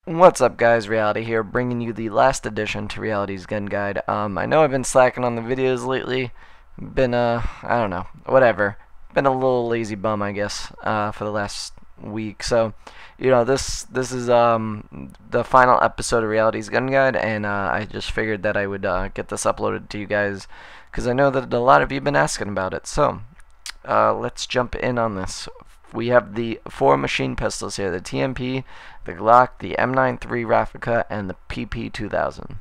What's up, guys? Reality here, bringing you the last addition to Reality's Gun Guide. I know I've been slacking on the videos lately. Been, I don't know, whatever. Been a little lazy bum, I guess, for the last week. So, this is the final episode of Reality's Gun Guide, and I just figured that I would get this uploaded to you guys because I know that a lot of you have been asking about it. So, let's jump in on this. We have the 4 machine pistols here: the TMP, the Glock, the M93 Raffica, and the EP7.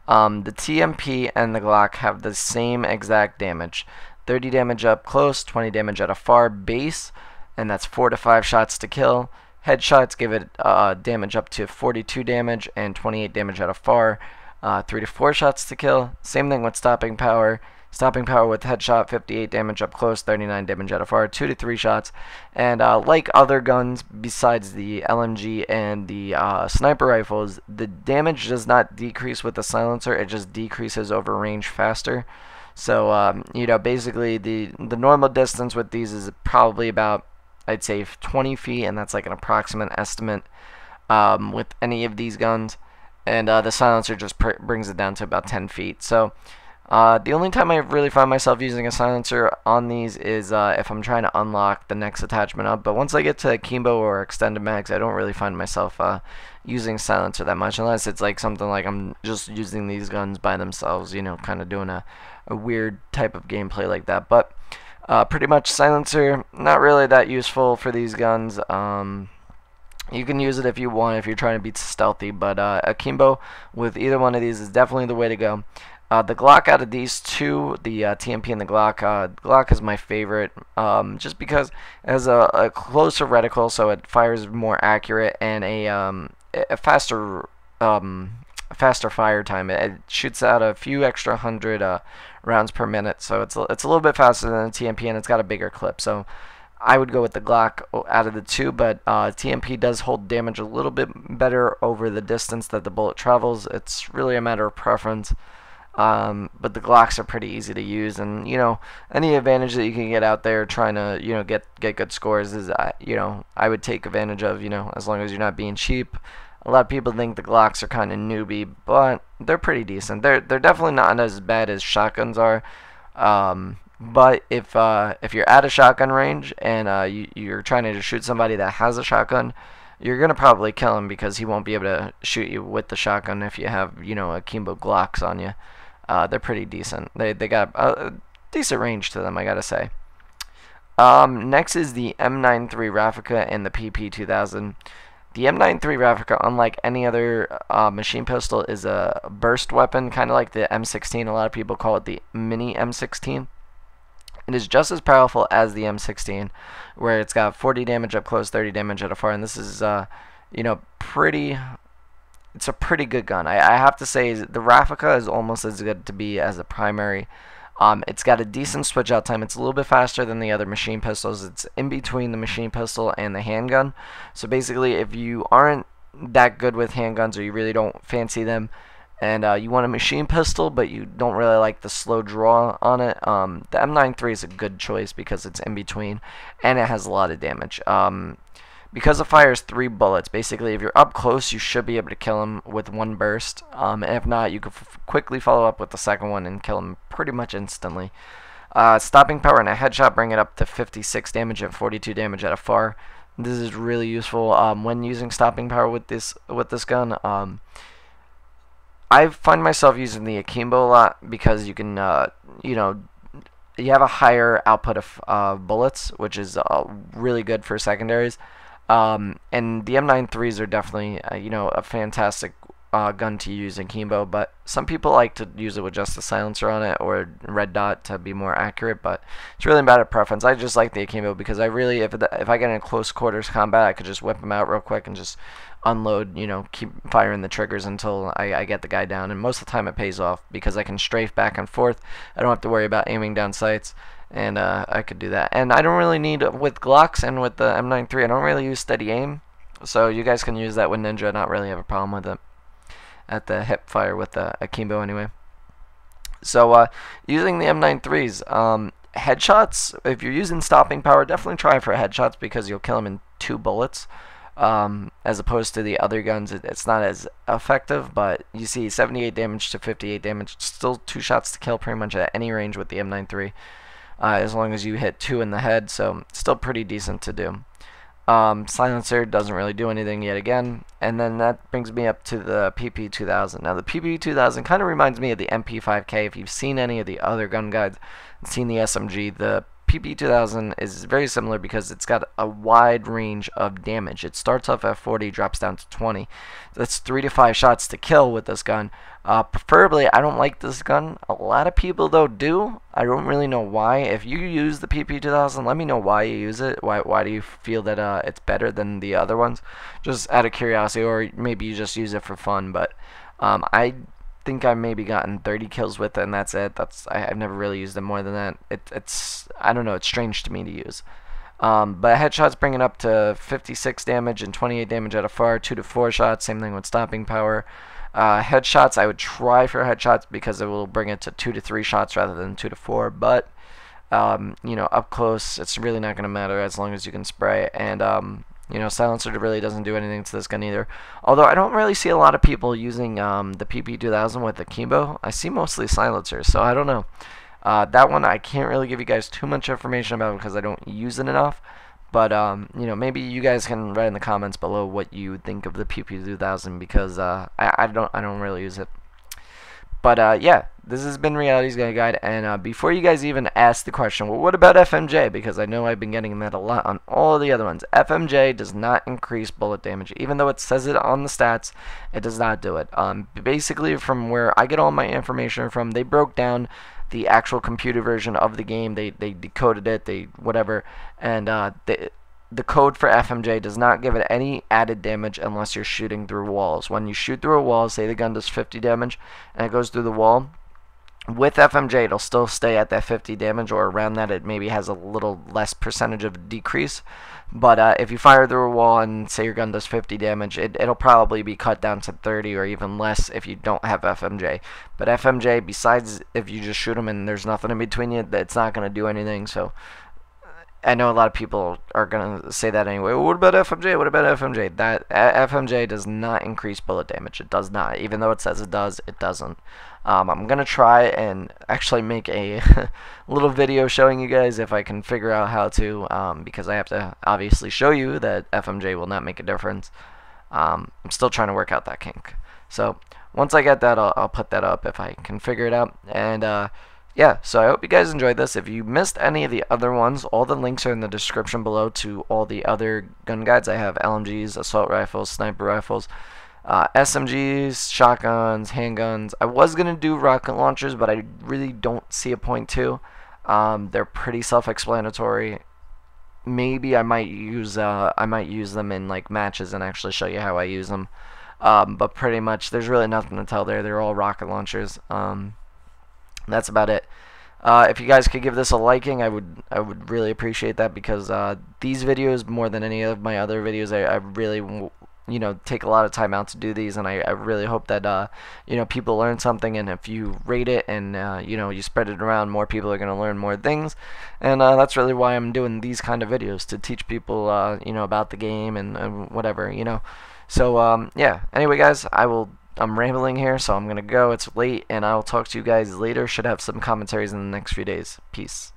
The TMP and the Glock have the same exact damage: 30 damage up close, 20 damage at a far base, and that's 4 to 5 shots to kill. Headshots give it damage up to 42 damage and 28 damage at a far, 3 to 4 shots to kill. Same thing with stopping power. Stopping power with headshot, 58 damage up close, 39 damage at a far, 2 to 3 shots. And like other guns besides the LMG and the sniper rifles, the damage does not decrease with the silencer, it just decreases over range faster. So, basically the normal distance with these is probably about, I'd say, 20 feet, and that's like an approximate estimate with any of these guns. And the silencer just brings it down to about 10 feet. So, the only time I really find myself using a silencer on these is if I'm trying to unlock the next attachment up. But once I get to Akimbo or extended mags, I don't really find myself using silencer that much, unless it's like something like I'm just using these guns by themselves, kind of doing a weird type of gameplay like that. But pretty much silencer, not really that useful for these guns. You can use it if you want, if you're trying to be stealthy, but Akimbo with either one of these is definitely the way to go. The Glock out of these two, the TMP and the Glock is my favorite, just because it has a closer reticle, so it fires more accurate, and a faster fire time. It shoots out a few extra 100 rounds per minute, so it's a little bit faster than the TMP, and it's got a bigger clip. So I would go with the Glock out of the two, but TMP does hold damage a little bit better over the distance that the bullet travels. It's really a matter of preference. But the Glocks are pretty easy to use, and any advantage that you can get out there trying to get good scores is I would take advantage of, as long as you're not being cheap. A lot of people think the Glocks are kind of newbie, but they're pretty decent. They're definitely not as bad as shotguns are. But if you're at a shotgun range and you're trying to shoot somebody that has a shotgun, you're gonna probably kill him because he won't be able to shoot you with the shotgun if you have Akimbo Glocks on you. They're pretty decent. They got a decent range to them, I gotta say. Next is the M93 Raffica and the EP7. The M93 Raffica, unlike any other machine pistol, is a burst weapon, kind of like the M16. A lot of people call it the mini M16. It is just as powerful as the M16, where it's got 40 damage up close, 30 damage at a far, and this is it's a pretty good gun. I have to say the Raffica is almost as good to be as a primary. It's got a decent switch out time. It's a little bit faster than the other machine pistols. It's in between the machine pistol and the handgun. So basically, if you aren't that good with handguns or you really don't fancy them, and you want a machine pistol but you don't really like the slow draw on it, the M93 is a good choice because it's in between and it has a lot of damage. Because it fires 3 bullets, basically if you're up close you should be able to kill him with 1 burst, and if not you can quickly follow up with the second one and kill him pretty much instantly. Stopping power and a headshot bring it up to 56 damage and 42 damage at a far. This is really useful when using stopping power with this gun. I find myself using the Akimbo a lot because you can you have a higher output of bullets, which is really good for secondaries. And the M93s are definitely, a fantastic gun to use in Akimbo, but some people like to use it with just a silencer on it or red dot to be more accurate, but it's really a matter of preference. I just like the Akimbo because I really, if I get in close quarters combat, I could just whip them out real quick and just unload, keep firing the triggers until I get the guy down, and most of the time it pays off because I can strafe back and forth. I don't have to worry about aiming down sights. And I could do that. And I don't really need, with Glocks and with the M93, I don't really use steady aim. So you guys can use that with Ninja, not really have a problem with it. At the hip fire with the Akimbo anyway. So using the M93s, headshots, if you're using stopping power, definitely try for headshots because you'll kill them in 2 bullets. as opposed to the other guns. It's not as effective, but you see 78 damage to 58 damage, still 2 shots to kill pretty much at any range with the M93, as long as you hit 2 in the head, so still pretty decent to do. Silencer doesn't really do anything yet again, and then that brings me up to the PP2000. Now the PP2000 kind of reminds me of the MP5K. If you've seen any of the other gun guides and seen the SMG, the PP2000 is very similar because it's got a wide range of damage. It starts off at 40, drops down to 20. That's 3 to 5 shots to kill with this gun. Preferably, I don't like this gun. A lot of people, though, do. I don't really know why. If you use the PP2000, let me know why you use it. Why do you feel that it's better than the other ones? Just out of curiosity, or maybe you just use it for fun. But I think I've maybe gotten 30 kills with it, and that's it. I've never really used it more than that. It's I don't know, it's strange to me to use. But headshots bring it up to 56 damage and 28 damage at a far, 2 to 4 shots. Same thing with stopping power. Headshots, I would try for headshots because it will bring it to 2 to 3 shots rather than 2 to 4. But you know, up close, it's really not going to matter as long as you can spray. And you know, silencer really doesn't do anything to this gun either. Although I don't really see a lot of people using the PP2000 with the Kimbo. I see mostly silencers, so I don't know. That one I can't really give you guys too much information about because I don't use it enough. But you know, maybe you guys can write in the comments below what you think of the PP2000 because I don't really use it. But yeah, this has been Reality's Gun Guide, and before you guys even ask the question, well, what about FMJ? Because I know I've been getting that a lot on all of the other ones. FMJ does not increase bullet damage, even though it says it on the stats. It does not do it. Basically, from where I get all my information from, they broke down the actual computer version of the game. They decoded it, whatever, and the code for FMJ does not give it any added damage unless you're shooting through walls. When you shoot through a wall, say the gun does 50 damage and it goes through the wall, with FMJ it'll still stay at that 50 damage or around that. It maybe has a little less percentage of decrease. But if you fire through a wall and say your gun does 50 damage, it'll probably be cut down to 30 or even less if you don't have FMJ. But FMJ, besides if you just shoot them and there's nothing in between you, it's not going to do anything. So I know a lot of people are going to say that anyway. Well, what about FMJ? What about FMJ? That FMJ does not increase bullet damage. It does not. Even though it says it does, it doesn't. I'm going to try and actually make a little video showing you guys if I can figure out how to, because I have to obviously show you that FMJ will not make a difference. I'm still trying to work out that kink. So once I get that, I'll put that up if I can figure it out. And yeah, so I hope you guys enjoyed this. If you missed any of the other ones, all the links are in the description below to all the other gun guides. I have LMGs, assault rifles, sniper rifles, SMGs, shotguns, handguns. I was going to do rocket launchers, but I really don't see a point to. They're pretty self-explanatory. Maybe I might use them in like matches and actually show you how I use them. But pretty much there's really nothing to tell there. They're all rocket launchers. That's about it. If you guys could give this a liking, I would really appreciate that because these videos, more than any of my other videos, I really you know, take a lot of time out to do these, and I really hope that you know, people learn something. And if you rate it and you know, you spread it around, more people are going to learn more things. And that's really why I'm doing these kind of videos, to teach people you know, about the game and whatever, you know. So yeah. Anyway, guys, I'm rambling here, so I'm gonna go. It's late, and I'll talk to you guys later. Should have some commentaries in the next few days. Peace.